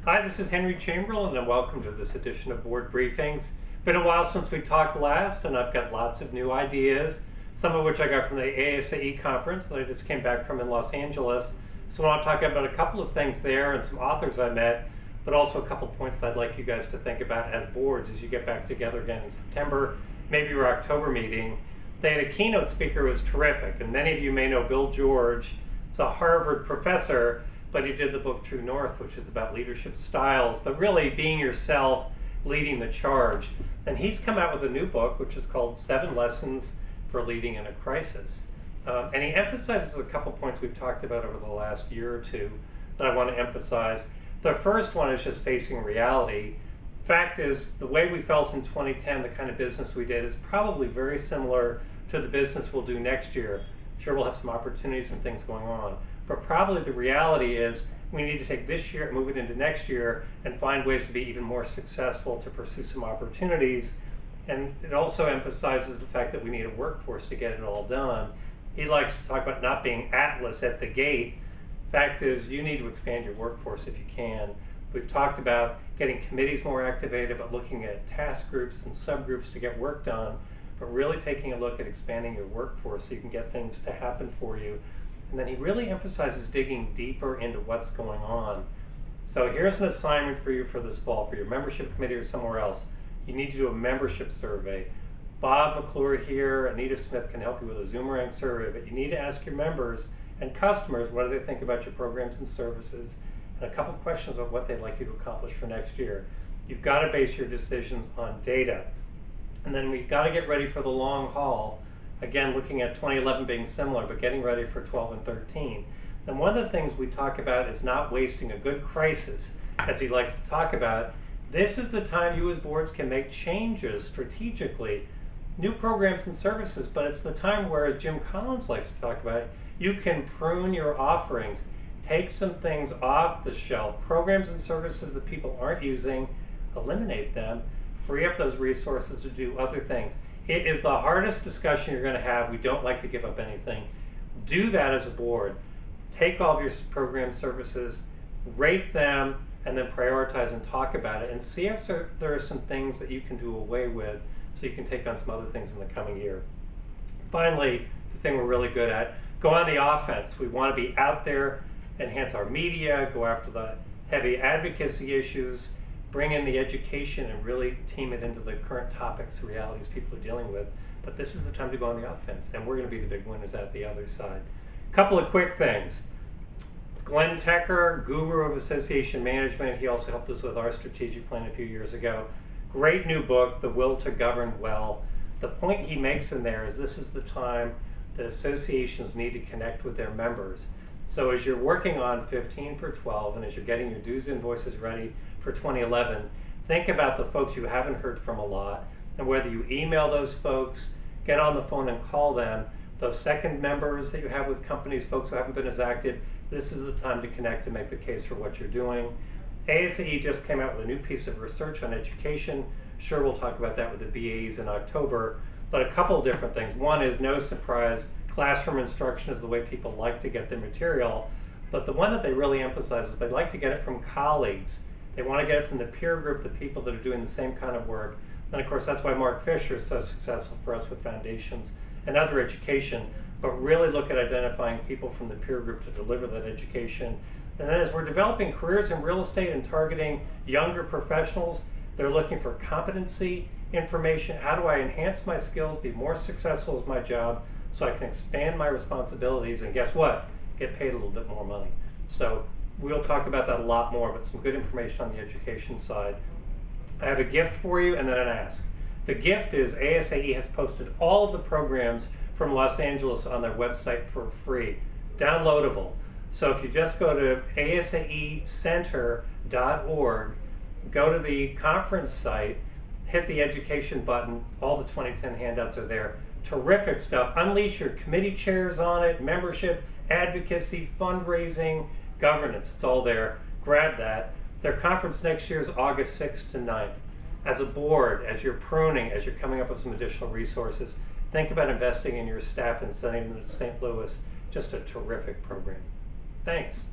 Hi, this is Henry Chamberlain, and welcome to this edition of Board Briefings. Been a while since we talked last, and I've got lots of new ideas, some of which I got from the ASAE conference that I just came back from in Los Angeles. So I want to talk about a couple of things there and some authors I met, but also a couple of points I'd like you guys to think about as boards as you get back together again in September, maybe your October meeting. They had a keynote speaker who was terrific, and many of you may know Bill George. He's a Harvard professor, but he did the book True North, which is about leadership styles, but really being yourself, leading the charge. And he's come out with a new book, which is called 7 Lessons for Leading in a Crisis. And he emphasizes a couple points we've talked about over the last year or two that I want to emphasize. The first one is just facing reality. Fact is, the way we felt in 2010, the kind of business we did, is probably very similar to the business we'll do next year. Sure, we'll have some opportunities and things going on, but probably the reality is we need to take this year and move it into next year and find ways to be even more successful, to pursue some opportunities. And it also emphasizes the fact that we need a workforce to get it all done. He likes to talk about not being Atlas at the gate. Fact is, you need to expand your workforce if you can. We've talked about getting committees more activated, but looking at task groups and subgroups to get work done, but really taking a look at expanding your workforce so you can get things to happen for you. And then he really emphasizes digging deeper into what's going on. So here's an assignment for you for this fall, for your membership committee or somewhere else. You need to do a membership survey. Bob McClure here, Anita Smith can help you with a Zoomerang survey, but you need to ask your members and customers what do they think about your programs and services, and a couple questions about what they'd like you to accomplish for next year. You've got to base your decisions on data. And then we've got to get ready for the long haul. Again, looking at 2011 being similar, but getting ready for 12 and 13. And one of the things we talk about is not wasting a good crisis, as he likes to talk about. This is the time you as boards can make changes strategically, new programs and services, but it's the time where, as Jim Collins likes to talk about, you can prune your offerings, take some things off the shelf, programs and services that people aren't using, eliminate them, free up those resources to do other things. It is the hardest discussion you're going to have. We don't like to give up anything. Do that as a board. Take all of your program services, rate them, and then prioritize and talk about it, and see if there are some things that you can do away with so you can take on some other things in the coming year. Finally, the thing we're really good at, go on the offense. We want to be out there, enhance our media, go after the heavy advocacy issues, bring in the education and really team it into the current topics, realities people are dealing with. But this is the time to go on the offense, and we're going to be the big winners at the other side. A couple of quick things. Glenn Tecker, guru of association management, he also helped us with our strategic plan a few years ago. Great new book, The Will to Govern Well. The point he makes in there is this is the time that associations need to connect with their members. So as you're working on 15 for 12 and as you're getting your dues invoices ready for 2011, think about the folks you haven't heard from a lot, and whether you email those folks, get on the phone and call them, those second members that you have with companies, folks who haven't been as active, this is the time to connect and make the case for what you're doing. ASAE just came out with a new piece of research on education. Sure, we'll talk about that with the BAs in October, but a couple of different things. One is, no surprise, classroom instruction is the way people like to get their material, but the one that they really emphasize is they like to get it from colleagues. They want to get it from the peer group, the people that are doing the same kind of work. And of course, that's why Mark Fisher is so successful for us with foundations and other education, but really look at identifying people from the peer group to deliver that education. And then as we're developing careers in real estate and targeting younger professionals, they're looking for competency, information. How do I enhance my skills, be more successful as my job, so I can expand my responsibilities, and guess what? Get paid a little bit more money. So we'll talk about that a lot more, but some good information on the education side. I have a gift for you and then an ask. The gift is ASAE has posted all of the programs from Los Angeles on their website for free, downloadable. So if you just go to asaecenter.org, go to the conference site, hit the education button, all the 2010 handouts are there. Terrific stuff. Unleash your committee chairs on it, membership, advocacy, fundraising, governance. It's all there. Grab that. Their conference next year is August 6th to 9th. As a board, as you're pruning, as you're coming up with some additional resources, think about investing in your staff and sending them to St. Louis. Just a terrific program. Thanks.